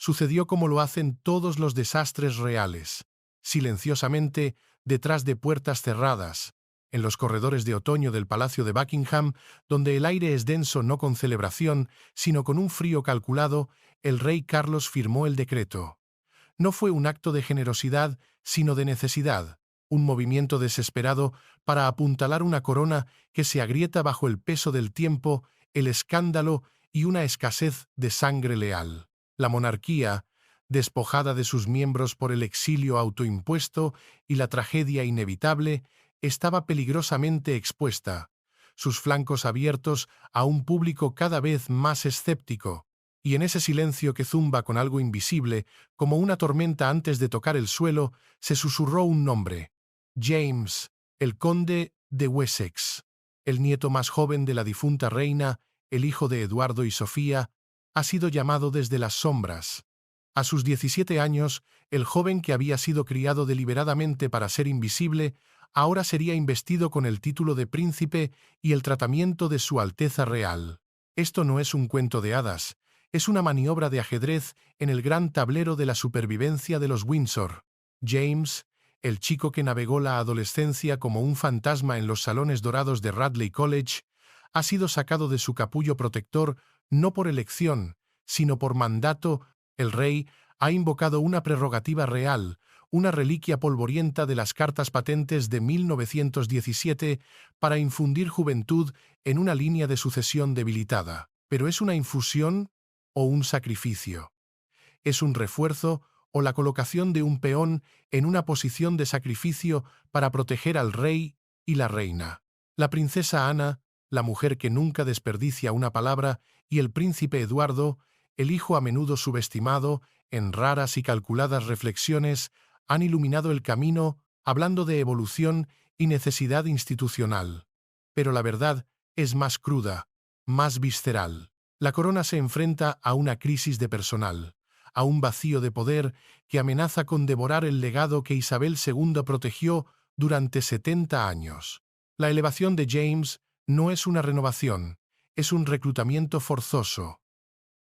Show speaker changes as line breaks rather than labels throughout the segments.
Sucedió como lo hacen todos los desastres reales, silenciosamente, detrás de puertas cerradas, en los corredores de otoño del Palacio de Buckingham, donde el aire es denso no con celebración, sino con un frío calculado, el rey Carlos firmó el decreto. No fue un acto de generosidad, sino de necesidad, un movimiento desesperado para apuntalar una corona que se agrieta bajo el peso del tiempo, el escándalo y una escasez de sangre leal. La monarquía, despojada de sus miembros por el exilio autoimpuesto y la tragedia inevitable, estaba peligrosamente expuesta, sus flancos abiertos a un público cada vez más escéptico, y en ese silencio que zumba con algo invisible, como una tormenta antes de tocar el suelo, se susurró un nombre: James, el conde de Wessex, el nieto más joven de la difunta reina, el hijo de Eduardo y Sofía, ha sido llamado desde las sombras. A sus 17 años, el joven que había sido criado deliberadamente para ser invisible, ahora sería investido con el título de príncipe y el tratamiento de Su Alteza Real. Esto no es un cuento de hadas, es una maniobra de ajedrez en el gran tablero de la supervivencia de los Windsor. James, el chico que navegó la adolescencia como un fantasma en los salones dorados de Radley College, ha sido sacado de su capullo protector no por elección, sino por mandato. El rey ha invocado una prerrogativa real, una reliquia polvorienta de las cartas patentes de 1917 para infundir juventud en una línea de sucesión debilitada. ¿Pero es una infusión o un sacrificio? ¿Es un refuerzo o la colocación de un peón en una posición de sacrificio para proteger al rey y la reina? La princesa Ana, la mujer que nunca desperdicia una palabra, y el príncipe Eduardo, el hijo a menudo subestimado, en raras y calculadas reflexiones, han iluminado el camino hablando de evolución y necesidad institucional. Pero la verdad es más cruda, más visceral. La corona se enfrenta a una crisis de personal, a un vacío de poder que amenaza con devorar el legado que Isabel II protegió durante 70 años. La elevación de James no es una renovación, es un reclutamiento forzoso.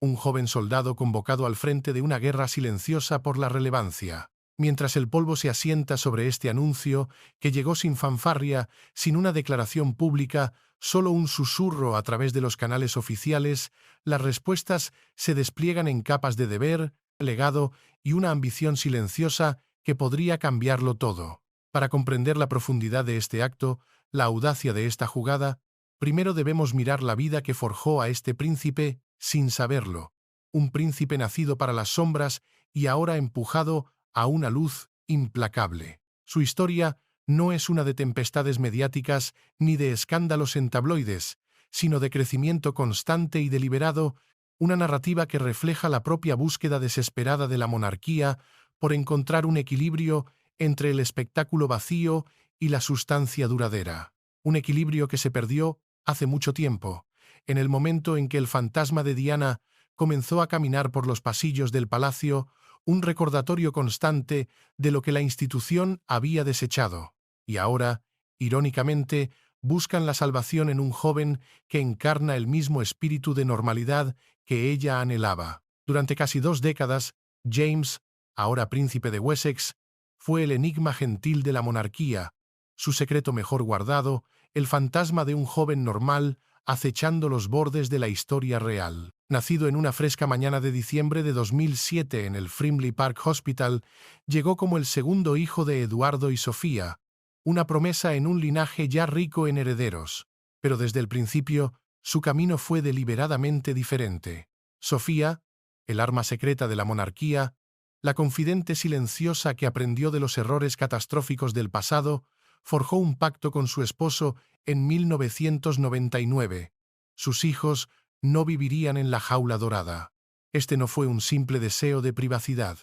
Un joven soldado convocado al frente de una guerra silenciosa por la relevancia. Mientras el polvo se asienta sobre este anuncio, que llegó sin fanfarria, sin una declaración pública, solo un susurro a través de los canales oficiales, las respuestas se despliegan en capas de deber, legado y una ambición silenciosa que podría cambiarlo todo. Para comprender la profundidad de este acto, la audacia de esta jugada, primero debemos mirar la vida que forjó a este príncipe sin saberlo. Un príncipe nacido para las sombras y ahora empujado a una luz implacable. Su historia no es una de tempestades mediáticas ni de escándalos en tabloides, sino de crecimiento constante y deliberado, una narrativa que refleja la propia búsqueda desesperada de la monarquía por encontrar un equilibrio entre el espectáculo vacío y la sustancia duradera. Un equilibrio que se perdió hace mucho tiempo, en el momento en que el fantasma de Diana comenzó a caminar por los pasillos del palacio, un recordatorio constante de lo que la institución había desechado. Y ahora, irónicamente, buscan la salvación en un joven que encarna el mismo espíritu de normalidad que ella anhelaba. Durante casi 2 décadas, James, ahora príncipe de Wessex, fue el enigma gentil de la monarquía, su secreto mejor guardado, el fantasma de un joven normal acechando los bordes de la historia real. Nacido en una fresca mañana de diciembre de 2007 en el Frimley Park Hospital, llegó como el segundo hijo de Eduardo y Sofía, una promesa en un linaje ya rico en herederos. Pero desde el principio, su camino fue deliberadamente diferente. Sofía, el arma secreta de la monarquía, la confidente silenciosa que aprendió de los errores catastróficos del pasado, forjó un pacto con su esposo en 1999. Sus hijos no vivirían en la jaula dorada. Este no fue un simple deseo de privacidad.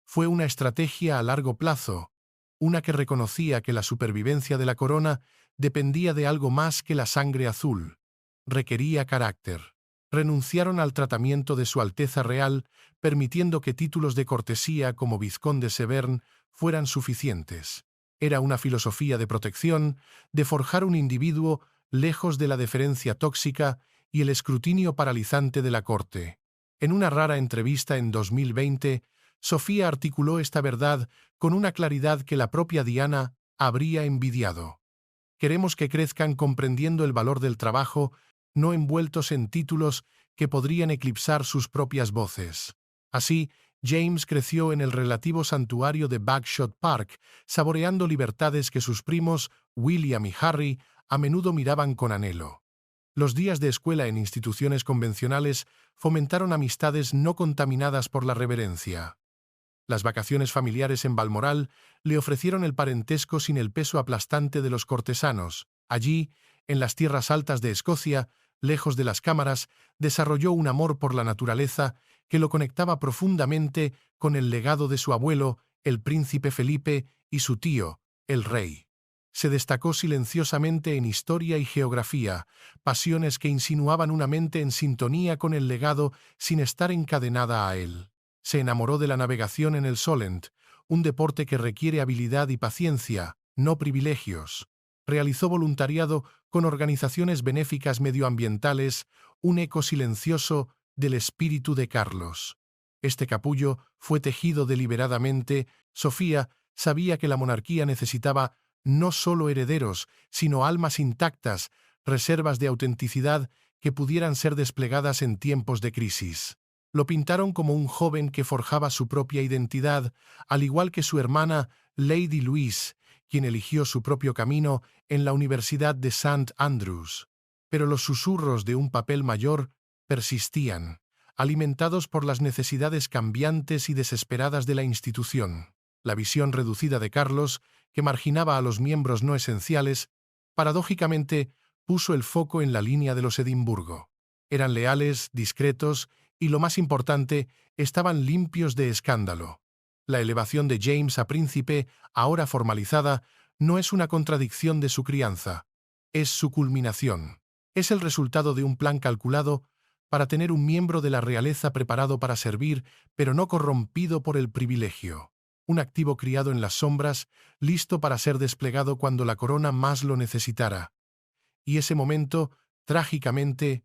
Fue una estrategia a largo plazo, una que reconocía que la supervivencia de la corona dependía de algo más que la sangre azul. Requería carácter. Renunciaron al tratamiento de Su Alteza Real, permitiendo que títulos de cortesía como vizconde Severn fueran suficientes. Era una filosofía de protección, de forjar un individuo lejos de la deferencia tóxica y el escrutinio paralizante de la corte. En una rara entrevista en 2020, Sofía articuló esta verdad con una claridad que la propia Diana habría envidiado. Queremos que crezcan comprendiendo el valor del trabajo, no envueltos en títulos que podrían eclipsar sus propias voces. Así, James creció en el relativo santuario de Bagshot Park, saboreando libertades que sus primos, William y Harry, a menudo miraban con anhelo. Los días de escuela en instituciones convencionales fomentaron amistades no contaminadas por la reverencia. Las vacaciones familiares en Balmoral le ofrecieron el parentesco sin el peso aplastante de los cortesanos. Allí, en las tierras altas de Escocia, lejos de las cámaras, desarrolló un amor por la naturaleza que lo conectaba profundamente con el legado de su abuelo, el príncipe Felipe, y su tío, el rey. Se destacó silenciosamente en historia y geografía, pasiones que insinuaban una mente en sintonía con el legado sin estar encadenada a él. Se enamoró de la navegación en el Solent, un deporte que requiere habilidad y paciencia, no privilegios. Realizó voluntariado con organizaciones benéficas medioambientales, un eco silencioso del espíritu de Carlos. Este capullo fue tejido deliberadamente. Sofía sabía que la monarquía necesitaba no solo herederos, sino almas intactas, reservas de autenticidad que pudieran ser desplegadas en tiempos de crisis. Lo pintaron como un joven que forjaba su propia identidad, al igual que su hermana Lady Louise, quien eligió su propio camino en la Universidad de St. Andrews. Pero los susurros de un papel mayor persistían, alimentados por las necesidades cambiantes y desesperadas de la institución. La visión reducida de Carlos, que marginaba a los miembros no esenciales, paradójicamente puso el foco en la línea de los Edimburgo. Eran leales, discretos y, lo más importante, estaban limpios de escándalo. La elevación de James a príncipe, ahora formalizada, no es una contradicción de su crianza, es su culminación. Es el resultado de un plan calculado para tener un miembro de la realeza preparado para servir, pero no corrompido por el privilegio. Un activo criado en las sombras, listo para ser desplegado cuando la corona más lo necesitara. Y ese momento, trágicamente,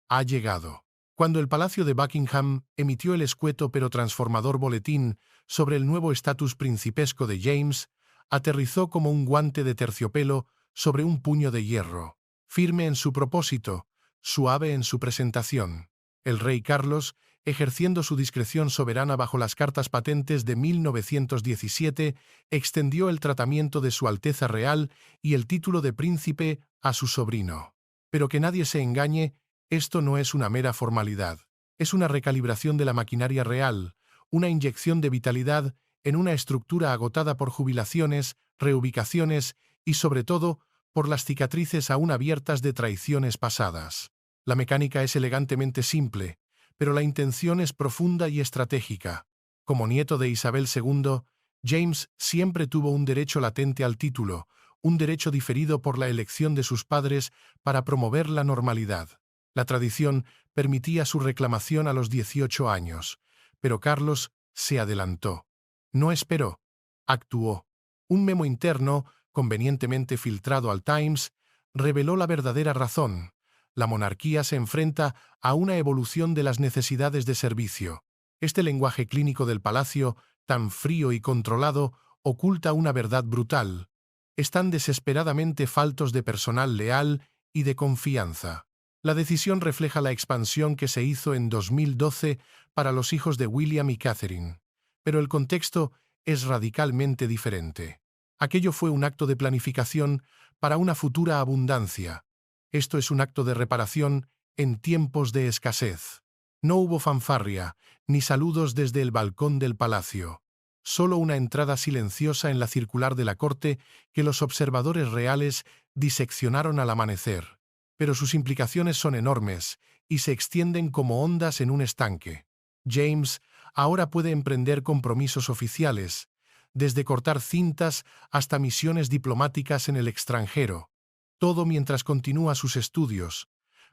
ha llegado. Cuando el Palacio de Buckingham emitió el escueto pero transformador boletín sobre el nuevo estatus principesco de James, aterrizó como un guante de terciopelo sobre un puño de hierro, firme en su propósito, suave en su presentación. El rey Carlos, ejerciendo su discreción soberana bajo las cartas patentes de 1917, extendió el tratamiento de Su Alteza Real y el título de príncipe a su sobrino. Pero que nadie se engañe, esto no es una mera formalidad. Es una recalibración de la maquinaria real, una inyección de vitalidad en una estructura agotada por jubilaciones, reubicaciones y, sobre todo, por las cicatrices aún abiertas de traiciones pasadas. La mecánica es elegantemente simple, pero la intención es profunda y estratégica. Como nieto de Isabel II, James siempre tuvo un derecho latente al título, un derecho diferido por la elección de sus padres para promover la normalidad. La tradición permitía su reclamación a los 18 años, pero Carlos se adelantó. No esperó, actuó. Un memo interno, convenientemente filtrado al Times, reveló la verdadera razón. La monarquía se enfrenta a una evolución de las necesidades de servicio. Este lenguaje clínico del palacio, tan frío y controlado, oculta una verdad brutal. Están desesperadamente faltos de personal leal y de confianza. La decisión refleja la expansión que se hizo en 2012 para los hijos de William y Catherine. Pero el contexto es radicalmente diferente. Aquello fue un acto de planificación para una futura abundancia. Esto es un acto de reparación en tiempos de escasez. No hubo fanfarria, ni saludos desde el balcón del palacio. Solo una entrada silenciosa en la circular de la corte que los observadores reales diseccionaron al amanecer. Pero sus implicaciones son enormes y se extienden como ondas en un estanque. James ahora puede emprender compromisos oficiales, desde cortar cintas hasta misiones diplomáticas en el extranjero, todo mientras continúa sus estudios,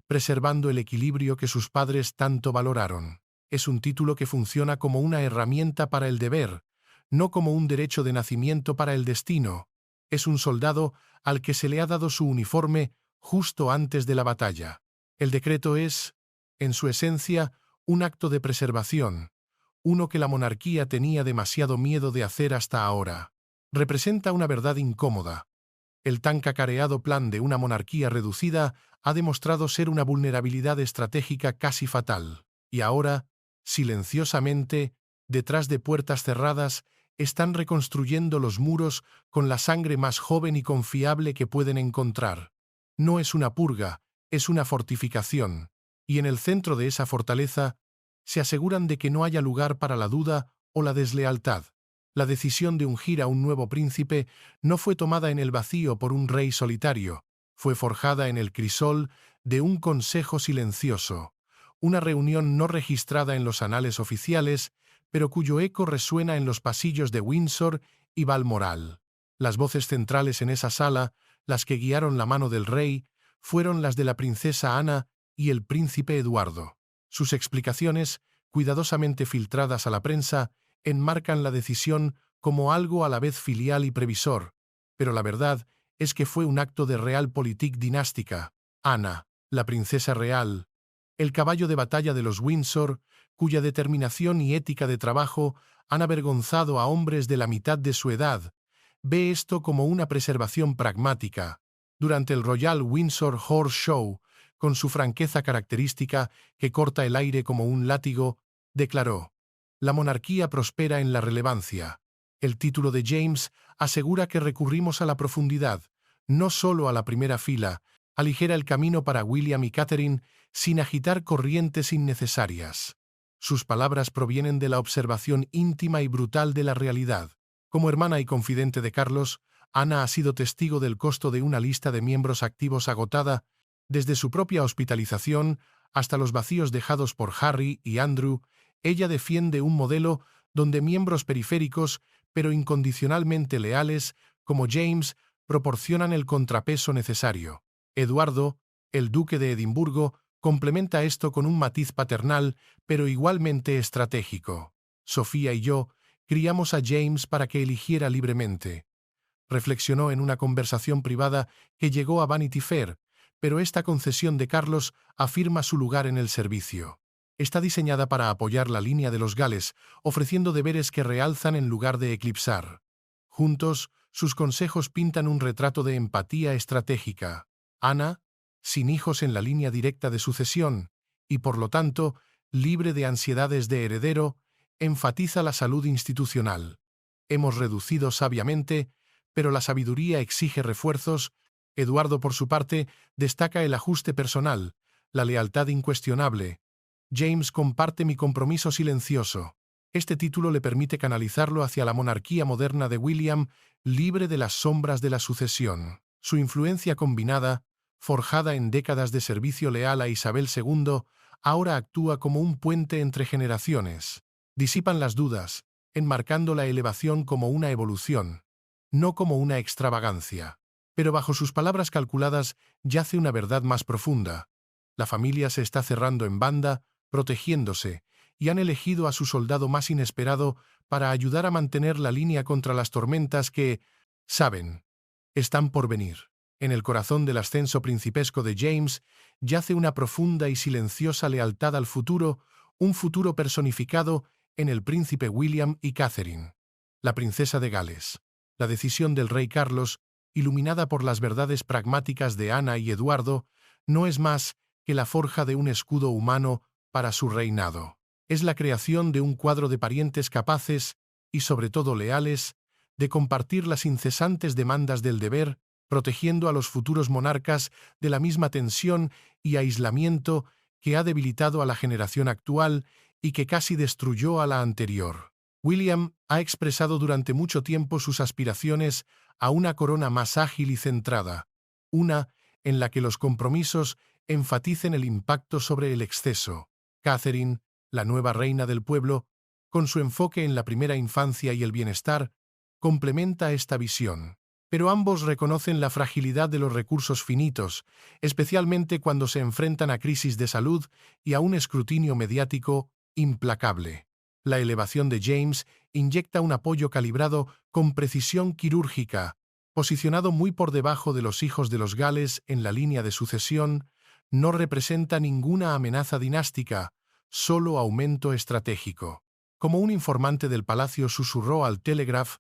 preservando el equilibrio que sus padres tanto valoraron. Es un título que funciona como una herramienta para el deber, no como un derecho de nacimiento para el destino. Es un soldado al que se le ha dado su uniforme justo antes de la batalla. El decreto es, en su esencia, un acto de preservación, uno que la monarquía tenía demasiado miedo de hacer hasta ahora. Representa una verdad incómoda. El tan cacareado plan de una monarquía reducida ha demostrado ser una vulnerabilidad estratégica casi fatal. Y ahora, silenciosamente, detrás de puertas cerradas, están reconstruyendo los muros con la sangre más joven y confiable que pueden encontrar. No es una purga, es una fortificación. Y en el centro de esa fortaleza, se aseguran de que no haya lugar para la duda o la deslealtad. La decisión de ungir a un nuevo príncipe no fue tomada en el vacío por un rey solitario, fue forjada en el crisol de un consejo silencioso, una reunión no registrada en los anales oficiales, pero cuyo eco resuena en los pasillos de Windsor y Balmoral. Las voces centrales en esa sala, las que guiaron la mano del rey, fueron las de la princesa Ana y el príncipe Eduardo. Sus explicaciones, cuidadosamente filtradas a la prensa, enmarcan la decisión como algo a la vez filial y previsor, pero la verdad es que fue un acto de realpolitik dinástica. Ana, la princesa real, el caballo de batalla de los Windsor, cuya determinación y ética de trabajo han avergonzado a hombres de la mitad de su edad, ve esto como una preservación pragmática. Durante el Royal Windsor Horse Show, con su franqueza característica que corta el aire como un látigo, declaró: «La monarquía prospera en la relevancia. El título de James asegura que recurrimos a la profundidad, no solo a la primera fila, aligera el camino para William y Catherine sin agitar corrientes innecesarias». Sus palabras provienen de la observación íntima y brutal de la realidad. Como hermana y confidente de Carlos, Ana ha sido testigo del costo de una lista de miembros activos agotada, desde su propia hospitalización hasta los vacíos dejados por Harry y Andrew. Ella defiende un modelo donde miembros periféricos, pero incondicionalmente leales, como James, proporcionan el contrapeso necesario. Eduardo, el duque de Edimburgo, complementa esto con un matiz paternal, pero igualmente estratégico. Sofía y yo criamos a James para que eligiera libremente. Reflexionó en una conversación privada que llegó a Vanity Fair, pero esta concesión de Carlos afirma su lugar en el servicio. Está diseñada para apoyar la línea de los Gales, ofreciendo deberes que realzan en lugar de eclipsar. Juntos, sus consejos pintan un retrato de empatía estratégica. Ana, sin hijos en la línea directa de sucesión, y por lo tanto, libre de ansiedades de heredero, enfatiza la salud institucional. Hemos reducido sabiamente, pero la sabiduría exige refuerzos. Eduardo, por su parte, destaca el ajuste personal, la lealtad incuestionable. James comparte mi compromiso silencioso. Este título le permite canalizarlo hacia la monarquía moderna de William, libre de las sombras de la sucesión. Su influencia combinada, forjada en décadas de servicio leal a Isabel II, ahora actúa como un puente entre generaciones. Disipan las dudas, enmarcando la elevación como una evolución, no como una extravagancia. Pero bajo sus palabras calculadas yace una verdad más profunda. La familia se está cerrando en banda, protegiéndose, y han elegido a su soldado más inesperado para ayudar a mantener la línea contra las tormentas que, saben, están por venir. En el corazón del ascenso principesco de James yace una profunda y silenciosa lealtad al futuro, un futuro personificado en el príncipe William y Catherine, la princesa de Gales. La decisión del rey Carlos, iluminada por las verdades pragmáticas de Ana y Eduardo, no es más que la forja de un escudo humano para su reinado. Es la creación de un cuadro de parientes capaces, y sobre todo leales, de compartir las incesantes demandas del deber, protegiendo a los futuros monarcas de la misma tensión y aislamiento que ha debilitado a la generación actual y que casi destruyó a la anterior. William ha expresado durante mucho tiempo sus aspiraciones a una corona más ágil y centrada, una en la que los compromisos enfaticen el impacto sobre el exceso. Catherine, la nueva reina del pueblo, con su enfoque en la primera infancia y el bienestar, complementa esta visión. Pero ambos reconocen la fragilidad de los recursos finitos, especialmente cuando se enfrentan a crisis de salud y a un escrutinio mediático implacable. La elevación de James inyecta un apoyo calibrado con precisión quirúrgica, posicionado muy por debajo de los hijos de los Gales en la línea de sucesión. No representa ninguna amenaza dinástica, solo aumento estratégico. Como un informante del palacio susurró al Telegraph,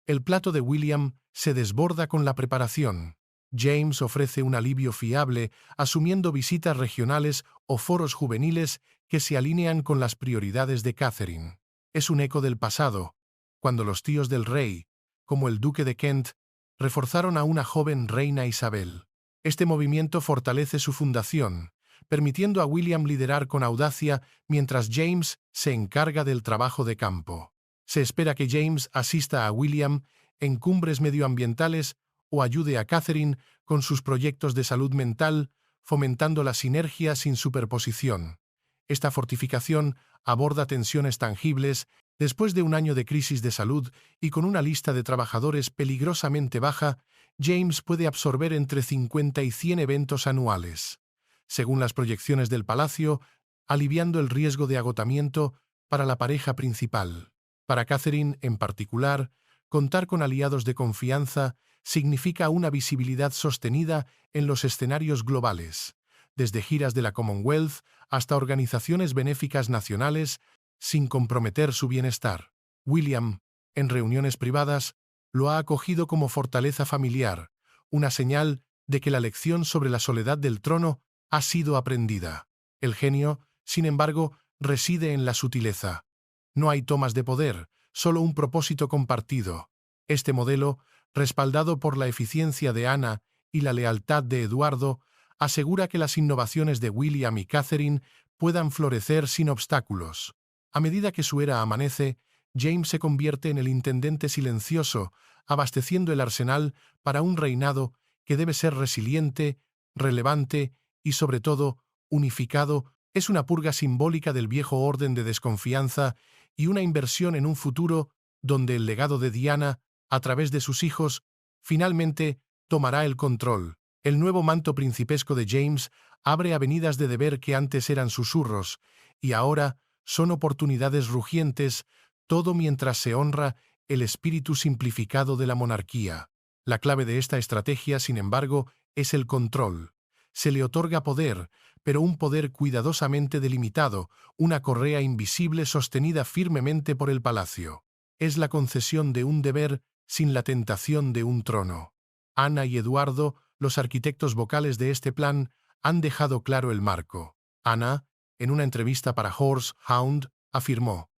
el plato de William se desborda con la preparación. James ofrece un alivio fiable, asumiendo visitas regionales o foros juveniles que se alinean con las prioridades de Catherine. Es un eco del pasado, cuando los tíos del rey, como el duque de Kent, reforzaron a una joven reina Isabel. Este movimiento fortalece su fundación, permitiendo a William liderar con audacia mientras James se encarga del trabajo de campo. Se espera que James asista a William en cumbres medioambientales o ayude a Catherine con sus proyectos de salud mental, fomentando la sinergia sin superposición. Esta fortificación aborda tensiones tangibles después de un año de crisis de salud y con una lista de trabajadores peligrosamente baja. James puede absorber entre 50 y 100 eventos anuales, según las proyecciones del palacio, aliviando el riesgo de agotamiento para la pareja principal. Para Catherine, en particular, contar con aliados de confianza significa una visibilidad sostenida en los escenarios globales, desde giras de la Commonwealth hasta organizaciones benéficas nacionales, sin comprometer su bienestar. William, en reuniones privadas, lo ha acogido como fortaleza familiar, una señal de que la lección sobre la soledad del trono ha sido aprendida. El genio, sin embargo, reside en la sutileza. No hay tomas de poder, solo un propósito compartido. Este modelo, respaldado por la eficiencia de Ana y la lealtad de Eduardo, asegura que las innovaciones de William y Catherine puedan florecer sin obstáculos. A medida que su era amanece, James se convierte en el intendente silencioso, abasteciendo el arsenal para un reinado que debe ser resiliente, relevante y, sobre todo, unificado. Es una purga simbólica del viejo orden de desconfianza y una inversión en un futuro donde el legado de Diana, a través de sus hijos, finalmente tomará el control. El nuevo manto principesco de James abre avenidas de deber que antes eran susurros, y ahora son oportunidades rugientes, todo mientras se honra el espíritu simplificado de la monarquía. La clave de esta estrategia, sin embargo, es el control. Se le otorga poder, pero un poder cuidadosamente delimitado, una correa invisible sostenida firmemente por el palacio. Es la concesión de un deber sin la tentación de un trono. Ana y Eduardo, los arquitectos vocales de este plan, han dejado claro el marco. Ana, en una entrevista para Horse Hound, afirmó: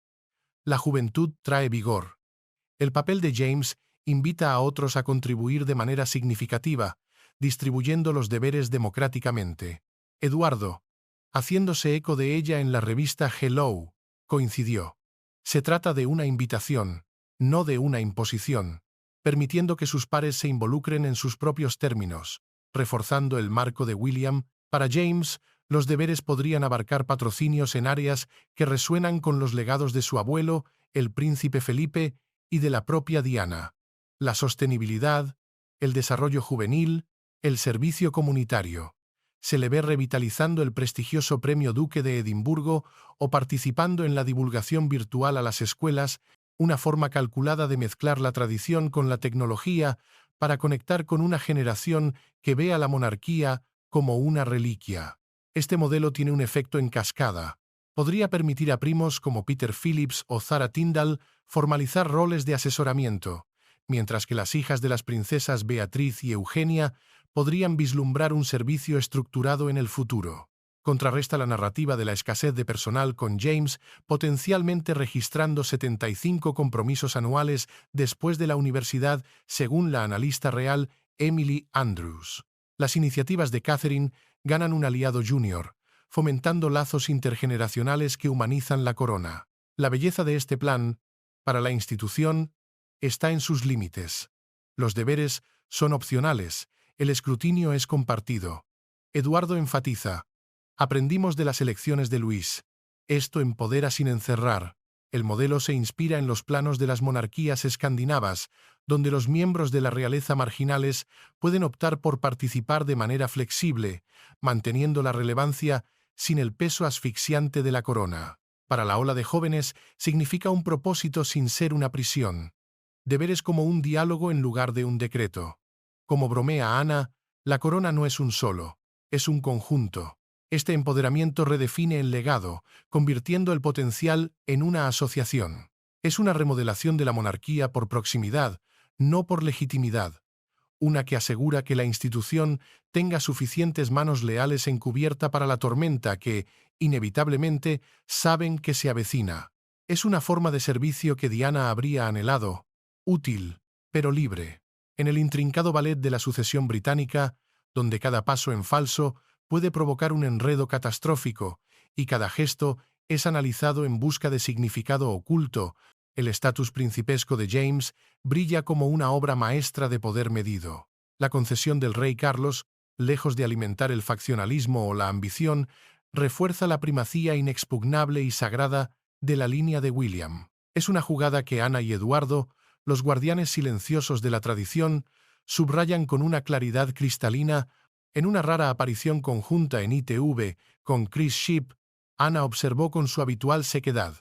«La juventud trae vigor». El papel de James invita a otros a contribuir de manera significativa, distribuyendo los deberes democráticamente. Eduardo, haciéndose eco de ella en la revista Hello, coincidió: «Se trata de una invitación, no de una imposición», permitiendo que sus pares se involucren en sus propios términos, reforzando el marco de William. Para James, los deberes podrían abarcar patrocinios en áreas que resuenan con los legados de su abuelo, el príncipe Felipe, y de la propia Diana: la sostenibilidad, el desarrollo juvenil, el servicio comunitario. Se le ve revitalizando el prestigioso Premio Duque de Edimburgo o participando en la divulgación virtual a las escuelas, una forma calculada de mezclar la tradición con la tecnología para conectar con una generación que ve a la monarquía como una reliquia. Este modelo tiene un efecto en cascada. Podría permitir a primos como Peter Phillips o Zara Tindall formalizar roles de asesoramiento, mientras que las hijas de las princesas Beatriz y Eugenia podrían vislumbrar un servicio estructurado en el futuro. Contrarresta la narrativa de la escasez de personal con James potencialmente registrando 75 compromisos anuales después de la universidad, según la analista real Emily Andrews. Las iniciativas de Catherine ganan un aliado junior, fomentando lazos intergeneracionales que humanizan la corona. La belleza de este plan, para la institución, está en sus límites. Los deberes son opcionales, el escrutinio es compartido. Eduardo enfatiza: «Aprendimos de las elecciones de Luis. Esto empodera sin encerrar». El modelo se inspira en los planos de las monarquías escandinavas, donde los miembros de la realeza marginales pueden optar por participar de manera flexible, manteniendo la relevancia sin el peso asfixiante de la corona. Para la ola de jóvenes significa un propósito sin ser una prisión. Deberes como un diálogo en lugar de un decreto. Como bromea Ana, la corona no es un solo, es un conjunto. Este empoderamiento redefine el legado, convirtiendo el potencial en una asociación. Es una remodelación de la monarquía por proximidad, no por legitimidad. Una que asegura que la institución tenga suficientes manos leales en cubierta para la tormenta que, inevitablemente, saben que se avecina. Es una forma de servicio que Diana habría anhelado, útil, pero libre. En el intrincado ballet de la sucesión británica, donde cada paso en falso puede provocar un enredo catastrófico y cada gesto es analizado en busca de significado oculto, el estatus principesco de James brilla como una obra maestra de poder medido. La concesión del rey Carlos, lejos de alimentar el faccionalismo o la ambición, refuerza la primacía inexpugnable y sagrada de la línea de William. Es una jugada que Ana y Eduardo, los guardianes silenciosos de la tradición, subrayan con una claridad cristalina. En una rara aparición conjunta en ITV con Chris Shipp, Ana observó con su habitual sequedad: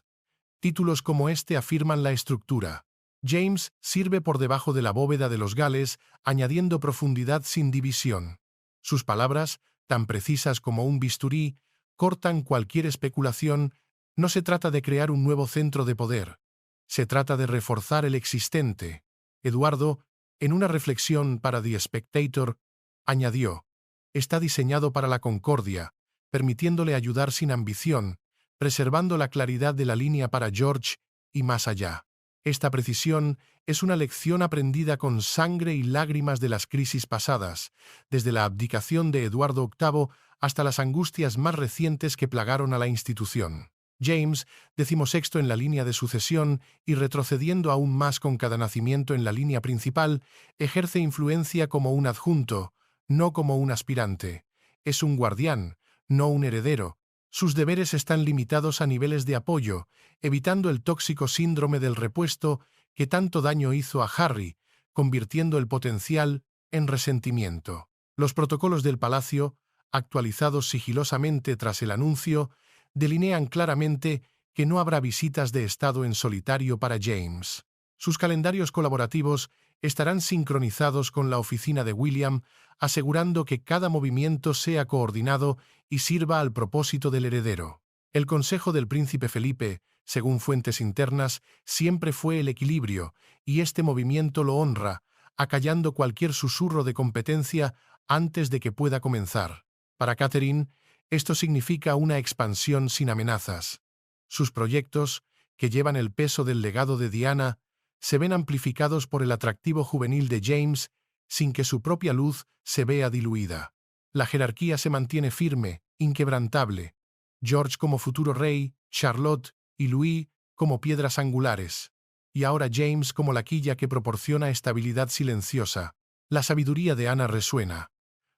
títulos como este afirman la estructura. James sirve por debajo de la bóveda de los Gales, añadiendo profundidad sin división. Sus palabras, tan precisas como un bisturí, cortan cualquier especulación. No se trata de crear un nuevo centro de poder. Se trata de reforzar el existente. Eduardo, en una reflexión para The Spectator, añadió: está diseñado para la concordia, permitiéndole ayudar sin ambición, preservando la claridad de la línea para George y más allá. Esta precisión es una lección aprendida con sangre y lágrimas de las crisis pasadas, desde la abdicación de Eduardo VIII hasta las angustias más recientes que plagaron a la institución. James, 16º en la línea de sucesión y retrocediendo aún más con cada nacimiento en la línea principal, ejerce influencia como un adjunto, no como un aspirante. Es un guardián, no un heredero. Sus deberes están limitados a niveles de apoyo, evitando el tóxico síndrome del repuesto que tanto daño hizo a Harry, convirtiendo el potencial en resentimiento. Los protocolos del palacio, actualizados sigilosamente tras el anuncio, delinean claramente que no habrá visitas de estado en solitario para James. Sus calendarios colaborativos estarán sincronizados con la oficina de William, asegurando que cada movimiento sea coordinado y sirva al propósito del heredero. El consejo del príncipe Felipe, según fuentes internas, siempre fue el equilibrio, y este movimiento lo honra, acallando cualquier susurro de competencia antes de que pueda comenzar. Para Catherine, esto significa una expansión sin amenazas. Sus proyectos, que llevan el peso del legado de Diana, se ven amplificados por el atractivo juvenil de James, sin que su propia luz se vea diluida. La jerarquía se mantiene firme, inquebrantable. George como futuro rey, Charlotte y Louis como piedras angulares. Y ahora James como la quilla que proporciona estabilidad silenciosa. La sabiduría de Ana resuena.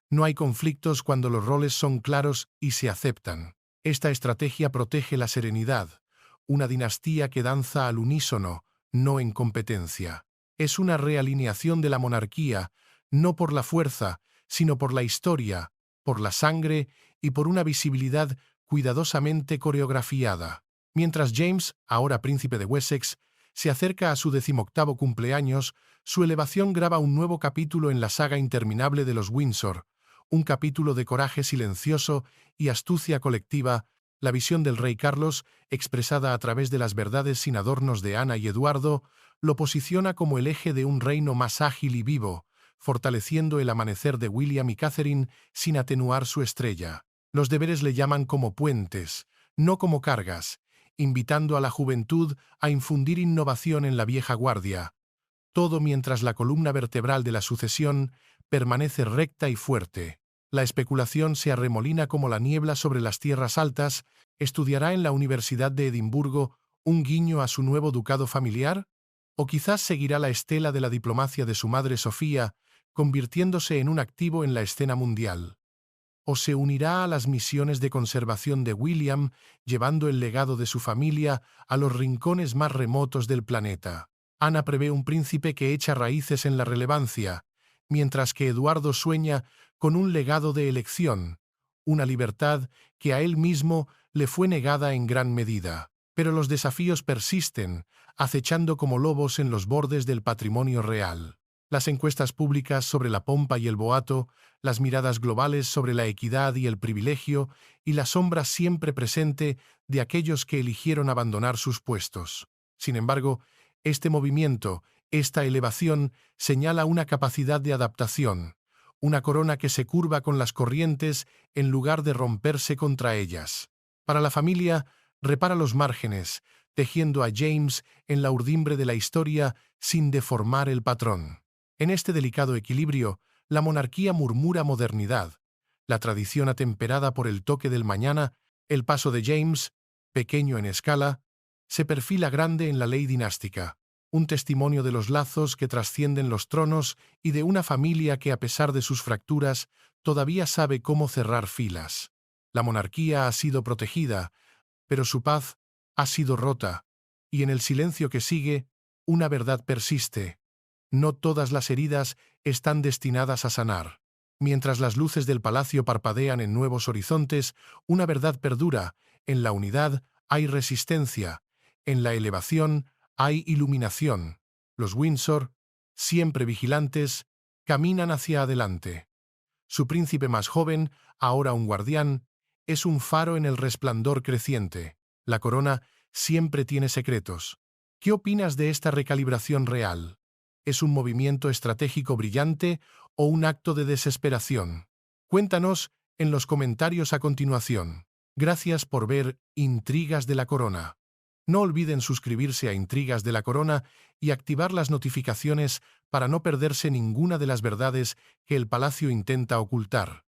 No hay conflictos cuando los roles son claros y se aceptan. Esta estrategia protege la serenidad, una dinastía que danza al unísono, no en competencia. Es una realineación de la monarquía, no por la fuerza, sino por la historia, por la sangre y por una visibilidad cuidadosamente coreografiada. Mientras James, ahora príncipe de Wessex, se acerca a su 18º cumpleaños, su elevación graba un nuevo capítulo en la saga interminable de los Windsor, un capítulo de coraje silencioso y astucia colectiva. La visión del rey Carlos, expresada a través de las verdades sin adornos de Ana y Eduardo, lo posiciona como el eje de un reino más ágil y vivo, fortaleciendo el amanecer de William y Catherine sin atenuar su estrella. Los deberes le llaman como puentes, no como cargas, invitando a la juventud a infundir innovación en la vieja guardia. Todo mientras la columna vertebral de la sucesión permanece recta y fuerte. La especulación se arremolina como la niebla sobre las tierras altas. ¿Estudiará en la Universidad de Edimburgo un guiño a su nuevo ducado familiar? ¿O quizás seguirá la estela de la diplomacia de su madre Sofía, convirtiéndose en un activo en la escena mundial? ¿O se unirá a las misiones de conservación de William, llevando el legado de su familia a los rincones más remotos del planeta? Ana prevé un príncipe que echa raíces en la relevancia, mientras que Eduardo sueña con un legado de elección, una libertad que a él mismo le fue negada en gran medida. Pero los desafíos persisten, acechando como lobos en los bordes del patrimonio real. Las encuestas públicas sobre la pompa y el boato, las miradas globales sobre la equidad y el privilegio, y la sombra siempre presente de aquellos que eligieron abandonar sus puestos. Sin embargo, este movimiento, esta elevación, señala una capacidad de adaptación, una corona que se curva con las corrientes en lugar de romperse contra ellas. Para la familia, repara los márgenes, tejiendo a James en la urdimbre de la historia sin deformar el patrón. En este delicado equilibrio, la monarquía murmura modernidad, la tradición atemperada por el toque del mañana, el paso de James, pequeño en escala, se perfila grande en la ley dinástica, un testimonio de los lazos que trascienden los tronos y de una familia que, a pesar de sus fracturas, todavía sabe cómo cerrar filas. La monarquía ha sido protegida, pero su paz ha sido rota, y en el silencio que sigue, una verdad persiste. No todas las heridas están destinadas a sanar. Mientras las luces del palacio parpadean en nuevos horizontes, una verdad perdura: en la unidad hay resistencia, en la elevación hay iluminación. Los Windsor, siempre vigilantes, caminan hacia adelante. Su príncipe más joven, ahora un guardián, es un faro en el resplandor creciente. La corona siempre tiene secretos. ¿Qué opinas de esta recalibración real? ¿Es un movimiento estratégico brillante o un acto de desesperación? Cuéntanos en los comentarios a continuación. Gracias por ver Intrigas de la Corona. No olviden suscribirse a Intrigas de la Corona y activar las notificaciones para no perderse ninguna de las verdades que el palacio intenta ocultar.